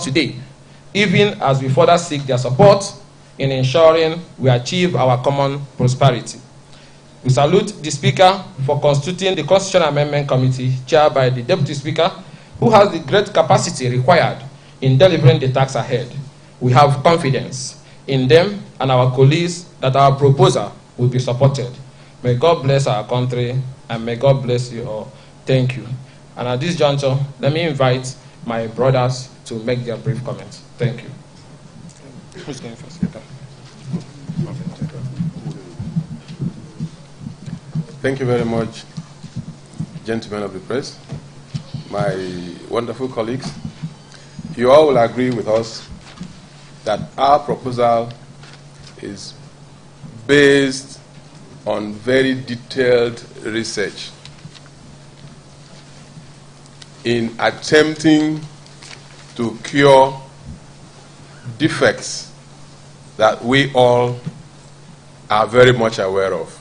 today, even as we further seek their support in ensuring we achieve our common prosperity. We salute the Speaker for constituting the Constitutional Amendment Committee chaired by the Deputy Speaker, who has the great capacity required in delivering the task ahead. We have confidence in them and our colleagues that our proposal will be supported. May God bless our country, and may God bless you all. Thank you. And at this juncture, let me invite my brothers to make their brief comments. Thank you. Who's going first? Thank you very much, gentlemen of the press, my wonderful colleagues. You all will agree with us that our proposal is based on very detailed research in attempting to cure defects that we all are very much aware of.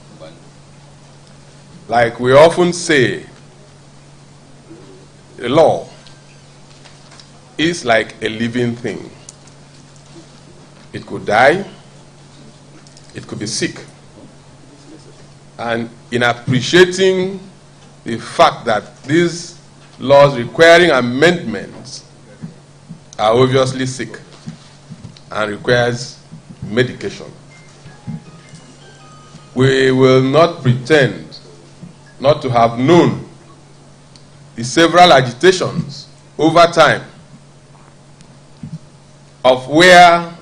Like we often say, the law is like a living thing. It could die, it could be sick. And in appreciating the fact that these laws requiring amendments are obviously sick and requires medication, we will not pretend not to have known the several agitations over time of where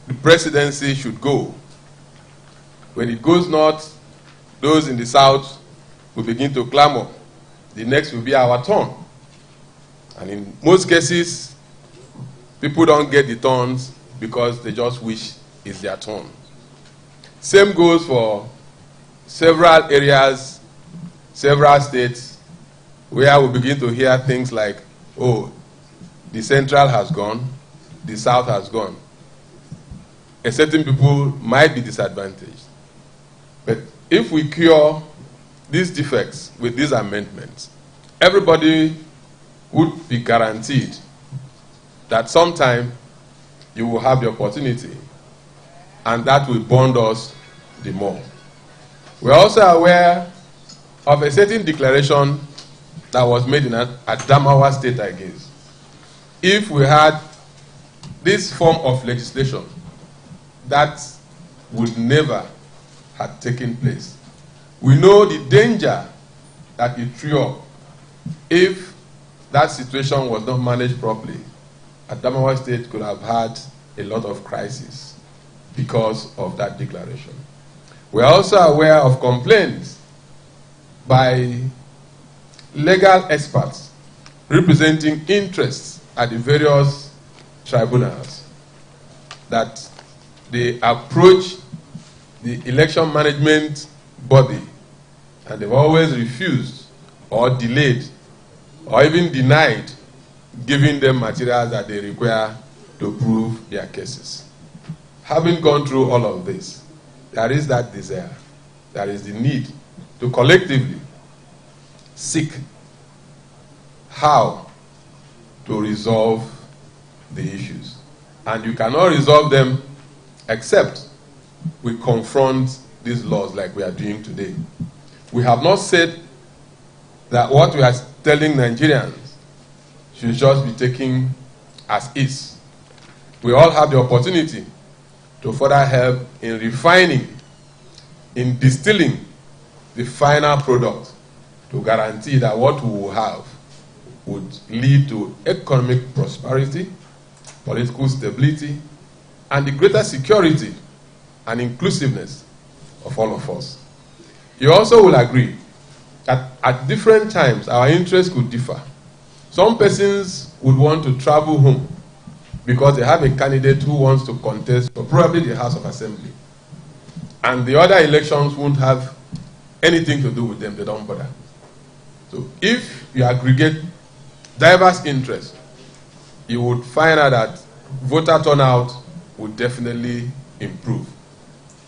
the presidency should go. When it goes north, those in the south will begin to clamor. The next will be our turn. And in most cases, people don't get the turns because they just wish it's their turn. Same goes for several areas, several states, where we begin to hear things like, oh, the central has gone, the south has gone. And certain people might be disadvantaged. But if we cure these defects with these amendments, everybody would be guaranteed that sometime you will have the opportunity, and that will bond us the more. We're also aware of a certain declaration that was made in Adamawa State, I guess. If we had this form of legislation, that would never have taken place. We know the danger that it threw up if that situation was not managed properly. Adamawa State could have had a lot of crises because of that declaration. We are also aware of complaints by legal experts representing interests at the various tribunals that they approach the election management body and they've always refused or delayed or even denied giving them materials that they require to prove their cases. Having gone through all of this, there is that desire, there is the need to collectively seek how to resolve the issues. And you cannot resolve them except we confront these laws like we are doing today. We have not said that what we are telling Nigerians should just be taken as is. We all have the opportunity to further help in refining, in distilling the final product to guarantee that what we will have would lead to economic prosperity, political stability, and the greater security and inclusiveness of all of us. You also will agree that at different times our interests could differ. Some persons would want to travel home because they have a candidate who wants to contest for probably the House of Assembly. And the other elections won't have anything to do with them, they don't bother. So if you aggregate diverse interests, you would find out that voter turnout would definitely improve.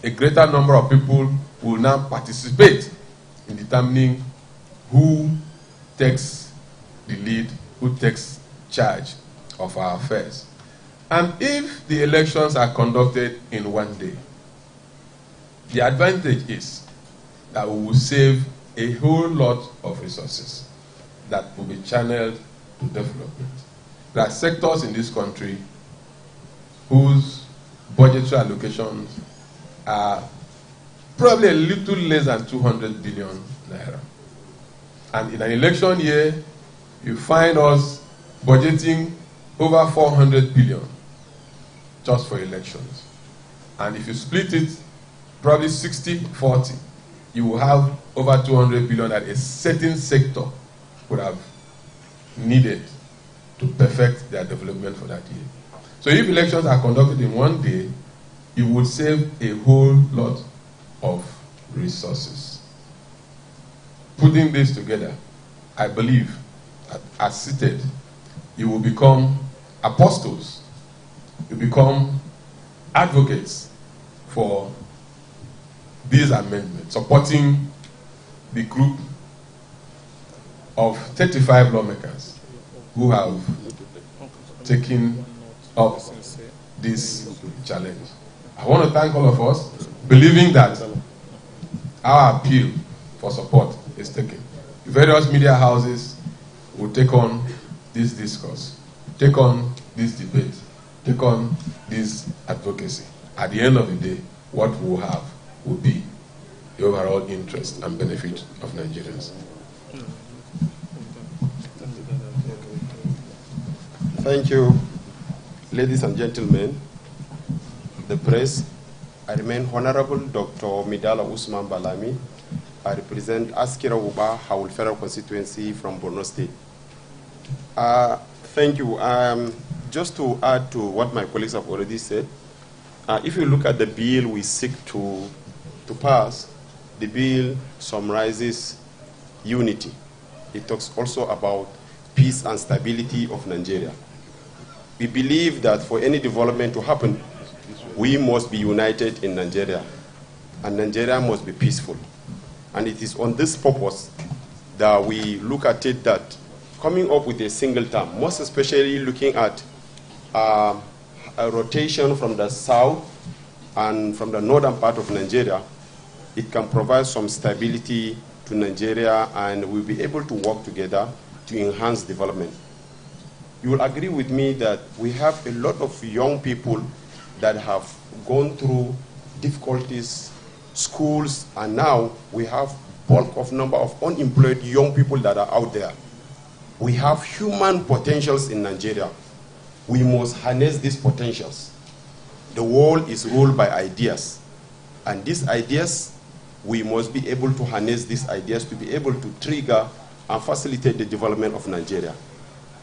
A greater number of people will now participate in determining who takes the lead, who takes charge of our affairs. And if the elections are conducted in one day, the advantage is that we will save a whole lot of resources that will be channeled to development. There are sectors in this country whose budgetary allocations are probably a little less than 200 billion naira. And in an election year, you find us budgeting over 400 billion just for elections. And if you split it, probably 60-40, you will have over 200 billion that a certain sector would have needed to perfect their development for that year. So if elections are conducted in one day, you would save a whole lot of resources. Putting this together, I believe that as seated, you will become apostles, you become advocates for these amendments, supporting the group of 35 lawmakers who have taken up this challenge. I want to thank all of us, believing that our appeal for support is taken. The various media houses will take on this discourse, take on this debate, take on this advocacy. At the end of the day, what we will have will be the overall interest and benefit of Nigerians. Thank you, ladies and gentlemen, the press. I remain Honorable Dr. Midala Usman Balami. I represent Askira Uba, Howell Federal Constituency from Borno State. Thank you. Just to add to what my colleagues have already said, if you look at the bill we seek to pass, the bill summarizes unity. It talks also about peace and stability of Nigeria. We believe that for any development to happen, we must be united in Nigeria, and Nigeria must be peaceful. And it is on this purpose that we look at it that coming up with a single term, most especially looking at a rotation from the south and from the northern part of Nigeria, it can provide some stability to Nigeria, and we'll be able to work together to enhance development. You will agree with me that we have a lot of young people that have gone through difficulties, schools, and now we have bulk of number of unemployed young people that are out there. We have human potentials in Nigeria. We must harness these potentials. The world is ruled by ideas, and these ideas, we must be able to harness these ideas to be able to trigger and facilitate the development of Nigeria.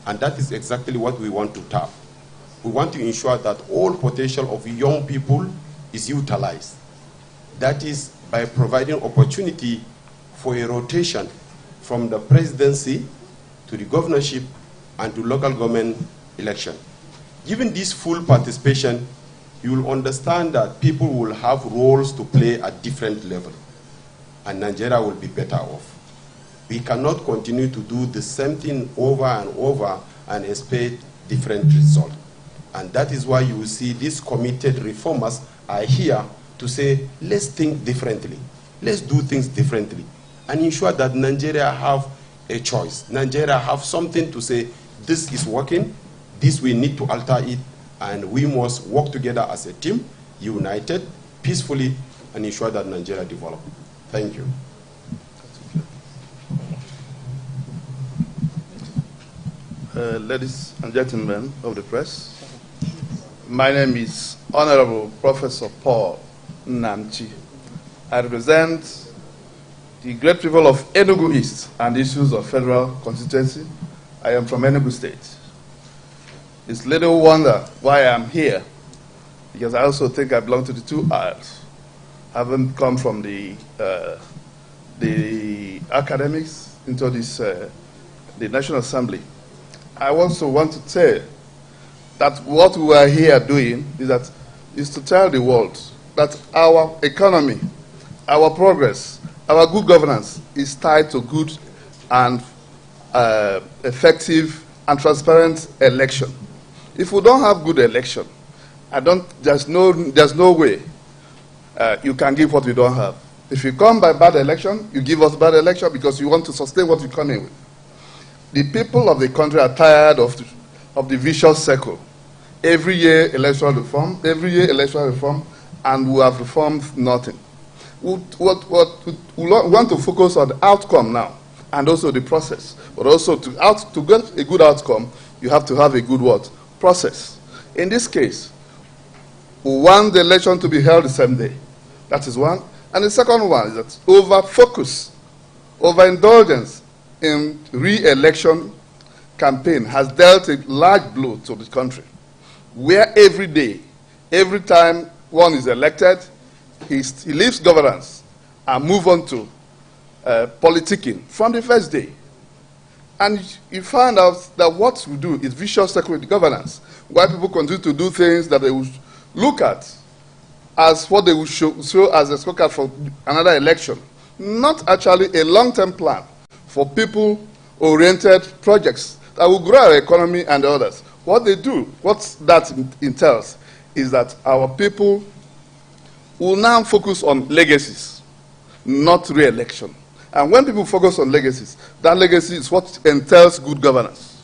And that is exactly what we want to tap. We want to ensure that all potential of young people is utilized. That is by providing opportunity for a rotation from the presidency to the governorship and to local government election. Given this full participation, you will understand that people will have roles to play at different levels, and Nigeria will be better off. We cannot continue to do the same thing over and over and expect different results. And that is why you will see these committed reformers are here to say, let's think differently. Let's do things differently and ensure that Nigeria have a choice. Nigeria have something to say, this is working, this we need to alter it, and we must work together as a team, united, peacefully, and ensure that Nigeria develops. Thank you. Ladies and gentlemen of the press, my name is Honorable Professor Paul Namchi. I represent the great people of Enugu East and issues of federal constituency. I am from Enugu State. It's little wonder why I'm here, because I also think I belong to the two aisles. I haven't come from the academics into this, the National Assembly. I also want to say that what we are here doing is to tell the world that our economy, our progress, our good governance is tied to good and effective and transparent election. If we don't have good election, there's no way you can give what you don't have. If you come by bad election, you give us bad election because you want to sustain what you come in with. The people of the country are tired of the vicious circle. Every year electoral reform, and we have reformed nothing. We want to focus on the outcome now, and also the process. But also to get a good outcome, you have to have a good process. In this case, we want the election to be held the same day. That is one. And the second one is that over-focus, overindulgence in re-election campaign has dealt a large blow to the country, where every day, every time one is elected, he leaves governance and move on to politicking from the first day. And you find out that what we do is vicious circle with governance, where people continue to do things that they will look at as what they will show as a scorecard for another election, not actually a long-term plan for people-oriented projects that will grow our economy and others. What they do, what that entails, is that our people will now focus on legacies, not re-election. And when people focus on legacies, that legacy is what entails good governance.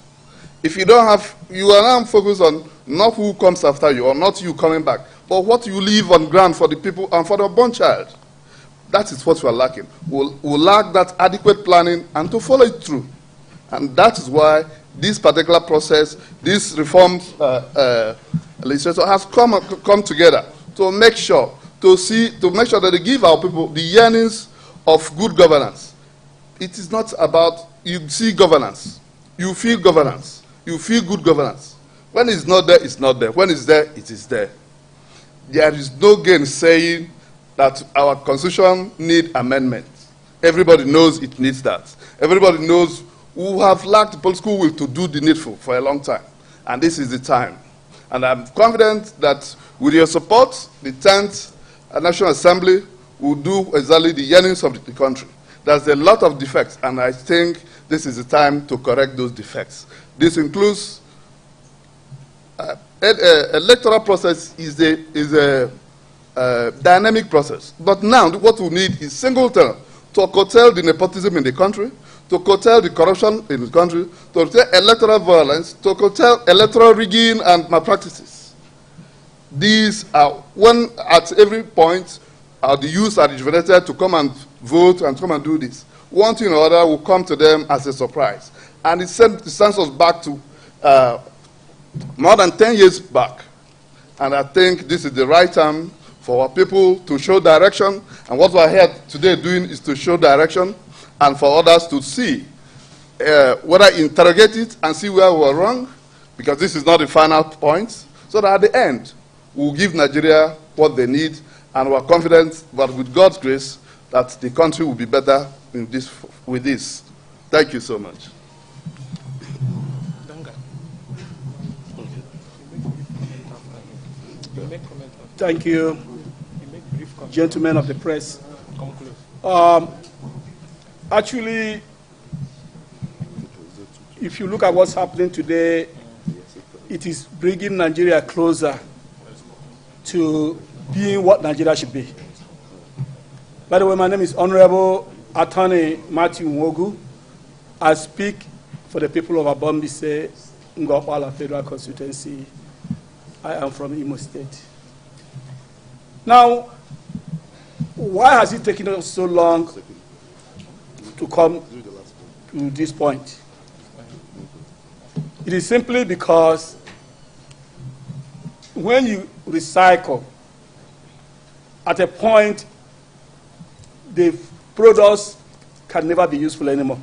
If you don't have, you are now focused on not who comes after you or not you coming back, but what you leave on ground for the people and for the unborn child. That is what we are lacking. We'll lack that adequate planning and to follow it through. And that is why this particular process, this reform legislation has come together to make sure that they give our people the yearnings of good governance. It is not about you see governance, you feel governance, you feel good governance. When it's not there, it's not there. When it's there, it is there. There is no gain saying that our constitution needs amendment. Everybody knows it needs that. Everybody knows who have lacked political will to do the needful for a long time. And this is the time. And I'm confident that with your support, the 10th National Assembly will do exactly the yearnings of the country. There's a lot of defects, and I think this is the time to correct those defects. This includes electoral process is a dynamic process. But now what we need is single term to curtail the nepotism in the country, to curtail the corruption in the country, to curtail electoral violence, to curtail electoral rigging and malpractices. These are, when at every point, the youth are rejuvenated to come and vote and come and do this. One thing or other will come to them as a surprise. And it sends us back to more than 10 years back. And I think this is the right time for our people to show direction. And what we're here today doing is to show direction and for others to see whether interrogate it and see where we were wrong, because this is not the final point, so that at the end, we'll give Nigeria what they need, and we're confident that with God's grace, that the country will be better with this. Thank you so much. Thank you, gentlemen of the press. Actually, if you look at what's happening today, it is bringing Nigeria closer to being what Nigeria should be. By the way, my name is Honorable Attorney Matthew Nwogu. I speak for the people of Abombise, Ngopala Federal Constituency. I am from Imo State. Now, why has it taken us so long to come to this point? It is simply because when you recycle, at a point, the products can never be useful anymore.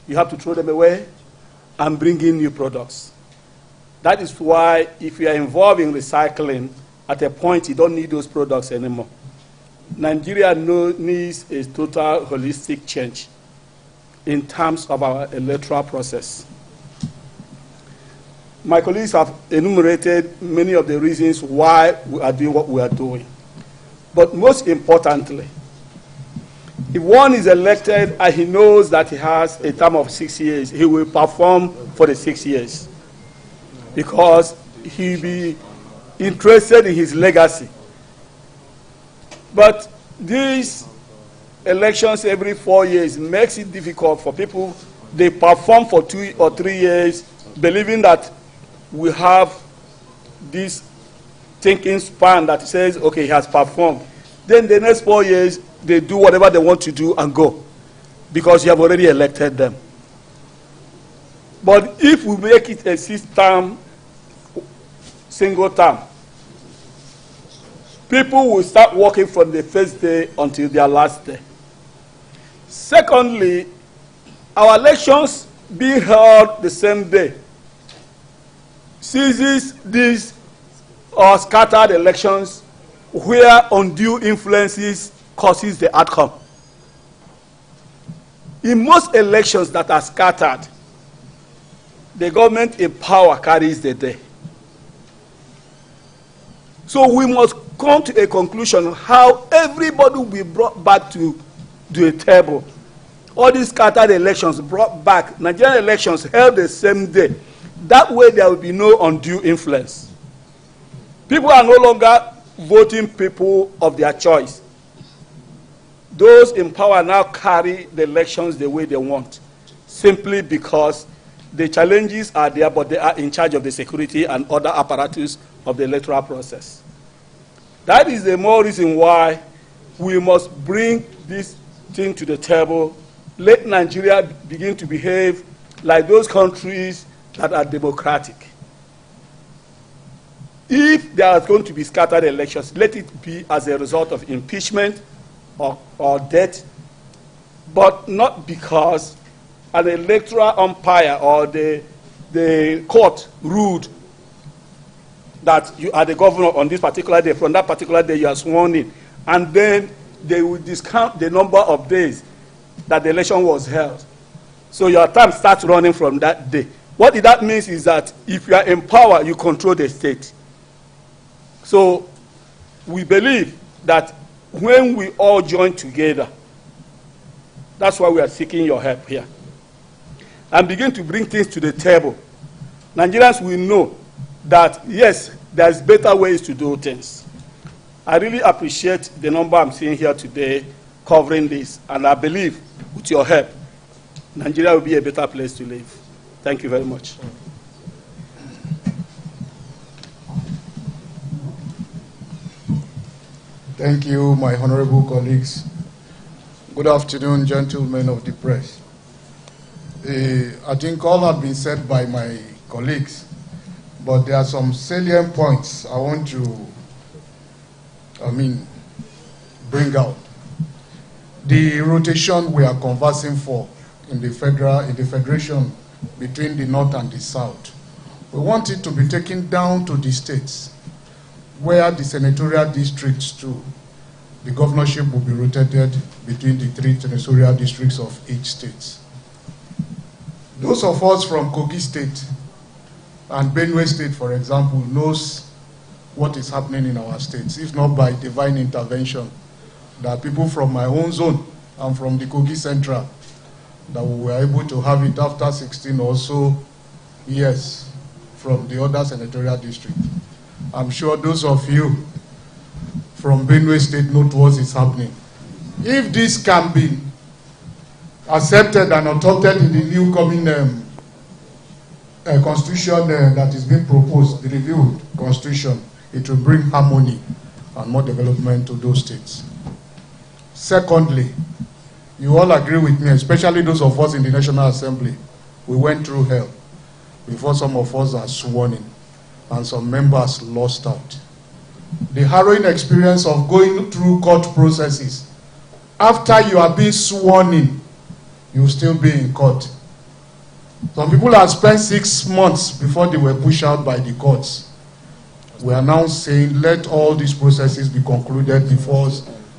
You have to throw them away and bring in new products. That is why if you are involved in recycling, at a point you don't need those products anymore. Nigeria needs a total holistic change in terms of our electoral process. My colleagues have enumerated many of the reasons why we are doing what we are doing. But most importantly, if one is elected and he knows that he has a term of 6 years, he will perform for the 6 years. because he'll be interested in his legacy. But these elections every 4 years makes it difficult for people. They perform for 2 or 3 years, believing that we have this thinking span that says, okay, he has performed. Then the next 4 years, they do whatever they want to do and go, because you have already elected them. But if we make it a 6-term, single term, people will start working from the first day until their last day. Secondly, our elections being held the same day seizes these or scattered elections where undue influences causes the outcome. In most elections that are scattered, the government in power carries the day. So we must come to a conclusion how everybody will be brought back to a table. All these scattered elections brought back, Nigerian elections held the same day. That way there will be no undue influence. People are no longer voting people of their choice. Those in power now carry the elections the way they want, simply because the challenges are there, but they are in charge of the security and other apparatus of the electoral process. That is the more reason why we must bring this thing to the table. Let Nigeria begin to behave like those countries that are democratic. If there are going to be scattered elections, let it be as a result of impeachment or death, but not because an electoral umpire or the court ruled that you are the governor on this particular day. From that particular day, you are sworn in. And then they will discount the number of days that the election was held. So your term starts running from that day. What that means is that if you are in power, you control the state. So we believe that when we all join together, that's why we are seeking your help here, and begin to bring things to the table, Nigerians will know that, yes, there's better ways to do things. I really appreciate the number I'm seeing here today covering this, and I believe with your help, Nigeria will be a better place to live. Thank you very much. Thank you, my honorable colleagues. Good afternoon, gentlemen of the press. I think all have been said by my colleagues, but there are some salient points I want to, bring out. The rotation we are conversing for in the federation between the North and the South, we want it to be taken down to the states, where the senatorial districts too, the governorship will be rotated between the 3 senatorial districts of each state. Those of us from Kogi State and Benue State, for example, knows what is happening in our states, if not by divine intervention. There are people from my own zone and from the Kogi Central that we were able to have it after 16 or so years from the other senatorial district. I'm sure those of you from Benue State know what is happening. If this can be accepted and adopted in the new coming constitution that is being proposed, the reviewed constitution, it will bring harmony and more development to those states. Secondly, you all agree with me, especially those of us in the National Assembly, we went through hell before some of us are sworn in, and some members lost out. The harrowing experience of going through court processes, after you are being sworn in, you will still be in court. Some people have spent 6 months before they were pushed out by the courts. We are now saying let all these processes be concluded before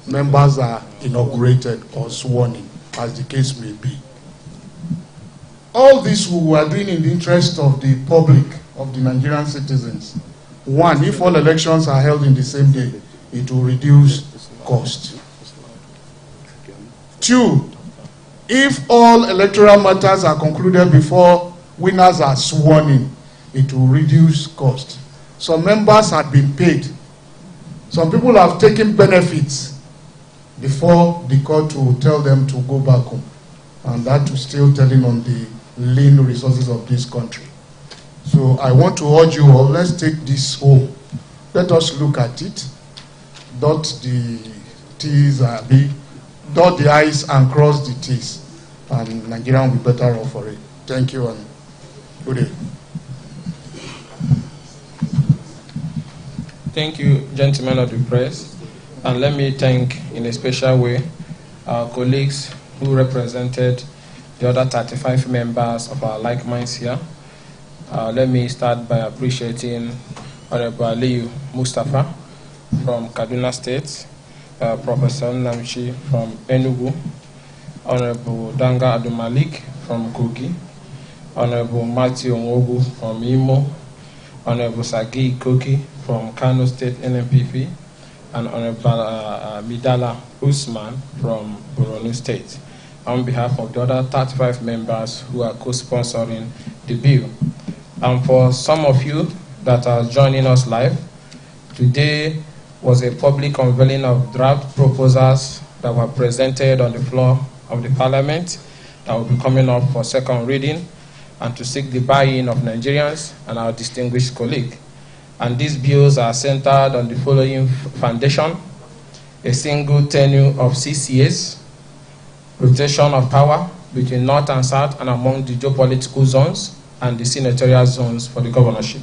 members are inaugurated or sworn in, as the case may be. All this we are doing in the interest of the public, of the Nigerian citizens. One, if all elections are held in the same day, it will reduce cost. Two, if all electoral matters are concluded before winners are sworn in, it will reduce cost. Some members had been paid. Some people have taken benefits before the court will tell them to go back home. And that is still telling on the lean resources of this country. So I want to urge you all, let's take this home. Let us look at it, dot the T's and B, dot the I's and cross the T's. And Nigeria will be better off for it. Thank you and good day. Thank you, gentlemen of the press. And let me thank in a special way our colleagues who represented the other 35 members of our like minds here. Let me start by appreciating Honorable Aliyu Mustafa from Kaduna State, Professor Namchi from Enugu, Honorable Danga Abdulmalik from Kogi, Honorable Matthew Onwogu from Imo, Honorable Sagi Koki from Kano State NMPP, and Honorable Midala Usman from Borno State, on behalf of the other 35 members who are co-sponsoring the bill. And for some of you that are joining us live, today was a public unveiling of draft proposals that were presented on the floor of the Parliament that will be coming up for second reading and to seek the buy-in of Nigerians and our distinguished colleague. And these bills are centered on the following foundation: a single tenure of 6 years, rotation of power between North and South and among the geopolitical zones and the senatorial zones for the governorship,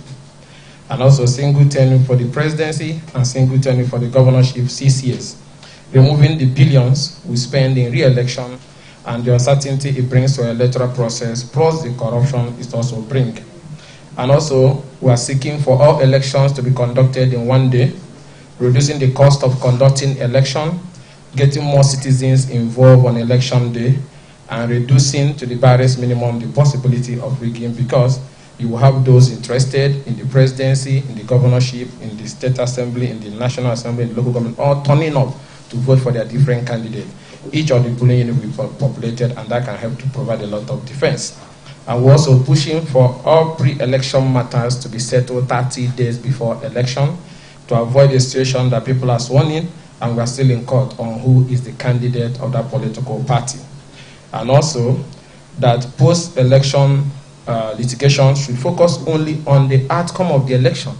and also single tenure for the presidency and single tenure for the governorship 6 years, removing the billions we spend in re-election and the uncertainty it brings to the electoral process, plus the corruption it also brings. And also, we are seeking for all elections to be conducted in 1 day, reducing the cost of conducting election, getting more citizens involved on election day, and reducing to the barest minimum the possibility of rigging, because you will have those interested in the presidency, in the governorship, in the state assembly, in the national assembly, in the local government, all turning up to vote for their different candidates. Each of the polling units will be populated, and that can help to provide a lot of defense. And we're also pushing for all pre-election matters to be settled 30 days before election to avoid a situation that people are sworn in and we're still in court on who is the candidate of that political party. And also that post-election litigation should focus only on the outcome of the election,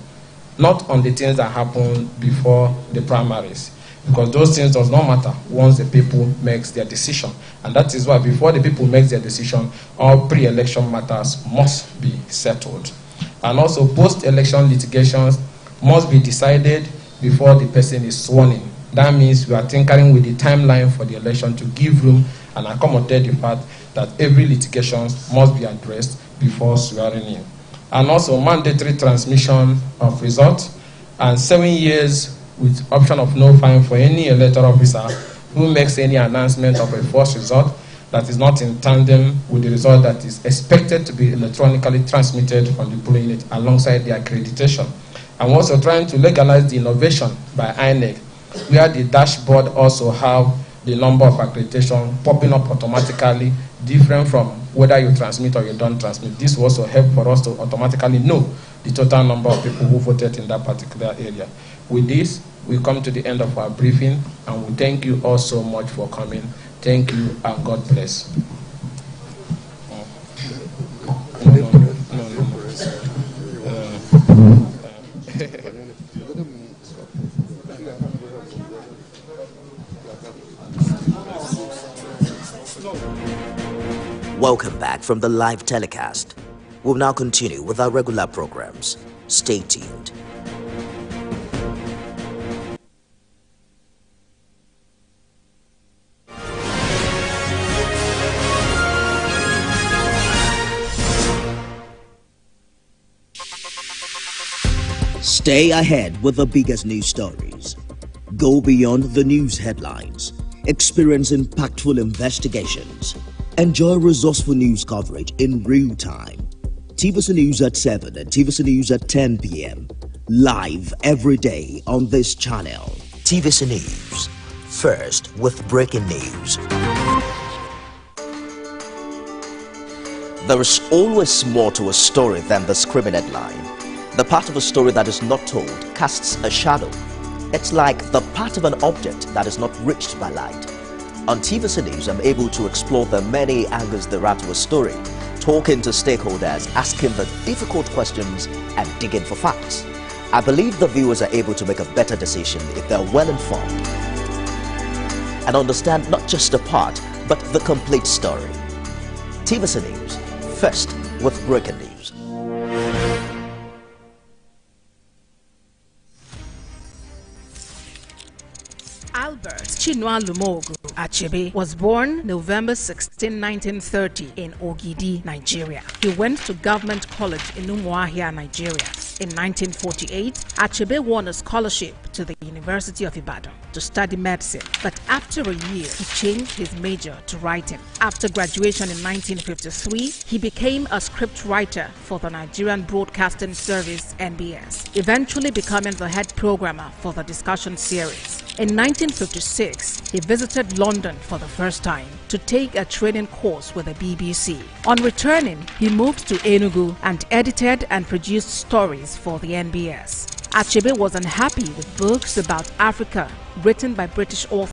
not on the things that happen before the primaries, because those things does not matter once the people makes their decision. And that is why before the people make their decision, all pre-election matters must be settled. And also post-election litigations must be decided before the person is sworn in. That means we are tinkering with the timeline for the election to give room and accommodate the fact that every litigation must be addressed before swearing in. And also mandatory transmission of results and 7 years with option of no fine for any electoral officer who makes any announcement of a false result that is not in tandem with the result that is expected to be electronically transmitted from the polling unit alongside the accreditation. And we're also trying to legalize the innovation by INEC, where the dashboard also have the number of accreditation popping up automatically, different from whether you transmit or you don't transmit. This will also help for us to automatically know the total number of people who voted in that particular area. With this, we come to the end of our briefing, and we thank you all so much for coming. Thank you, and God bless. Welcome back from the live telecast. We'll now continue with our regular programs. Stay tuned. Stay ahead with the biggest news stories. Go beyond the news headlines. Experience impactful investigations. Enjoy resourceful news coverage in real time. TVC News at 7 and TVC News at 10 p.m. Live every day on this channel. TVC News. First with breaking news. There is always more to a story than the screaming headline. The part of a story that is not told casts a shadow. It's like the part of an object that is not reached by light. On TVC News, I'm able to explore the many angles there are to a story, talking to stakeholders, asking the difficult questions, and digging for facts. I believe the viewers are able to make a better decision if they're well informed and understand not just a part, but the complete story. TVC News, first with breaking news. Albert Chinua Lumogu Achebe was born November 16, 1930 in Ogidi, Nigeria. He went to Government College in Umuahia, Nigeria. In 1948, Achebe won a scholarship to the University of Ibadan to study medicine, but after a year, he changed his major to writing. After graduation in 1953, he became a script writer for the Nigerian Broadcasting Service, NBS, eventually becoming the head programmer for the discussion series. In 1956, he visited London for the first time to take a training course with the BBC. On returning, he moved to Enugu and edited and produced stories for the NBS. Achebe was unhappy with books about Africa written by British authors